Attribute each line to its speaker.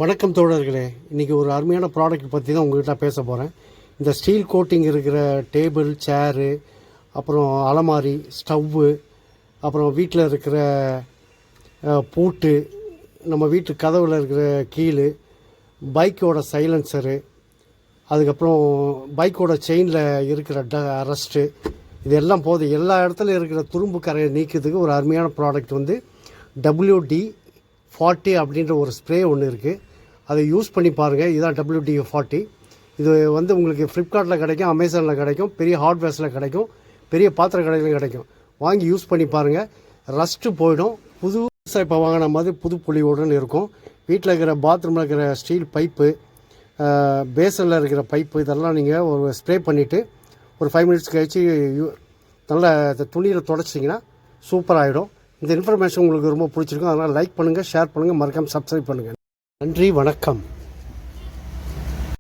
Speaker 1: வணக்கம் தோழர்களே. இன்றைக்கி ஒரு அருமையான ப்ராடக்ட் பற்றி தான் உங்கள்கிட்ட பேச போகிறேன். இந்த ஸ்டீல் கோட்டிங் இருக்கிற டேபிள், சேரு, அப்புறம் அலமாரி, ஸ்டவ்வு, அப்புறம் வீட்டில் இருக்கிற பூட்டு, நம்ம வீட்டு கதவில் இருக்கிற கீழு, பைக்கோட சைலன்சரு, அதுக்கப்புறம் பைக்கோட செயினில் இருக்கிற ரஸ்ட்டு, இதெல்லாம் போதும். எல்லா இடத்துல இருக்கிற துரும்பு கரையை நீக்கிறதுக்கு ஒரு அருமையான ப்ராடக்ட் வந்து WD-40 அப்படின்ற ஒரு ஸ்ப்ரே ஒன்று இருக்குது. அதை யூஸ் பண்ணி பாருங்கள். இதுதான் WD-40. இது வந்து உங்களுக்கு ஃப்ளிப்கார்ட்டில் கிடைக்கும், அமேசானில் கிடைக்கும், பெரிய ஹார்ட்வேர்ஸில் கிடைக்கும், பெரிய பாத்திர கடையிலும் கிடைக்கும். வாங்கி யூஸ் பண்ணி பாருங்கள். ரஸ்ட்டு போயிடும். புதுசாக இப்போ வாங்கின மாதிரி புது பொலிவுடன் இருக்கும். வீட்டில் இருக்கிற பாத்ரூமில் இருக்கிற ஸ்டீல் பைப்பு, பேசனில் இருக்கிற பைப்பு, இதெல்லாம் நீங்கள் ஒரு ஸ்ப்ரே பண்ணிவிட்டு ஒரு 5 மினிட்ஸ் கழிச்சு நல்லா துணியில் தொடச்சிட்டிங்கன்னா சூப்பராகிடும். இந்த இன்ஃபர்மேஷன் உங்களுக்கு ரொம்ப பிடிச்சிருக்கும். அதனால் லைக் பண்ணுங்கள், ஷேர் பண்ணுங்கள், மறக்காமல் சப்ஸ்கிரைப் பண்ணுங்கள். நன்றி, வணக்கம்.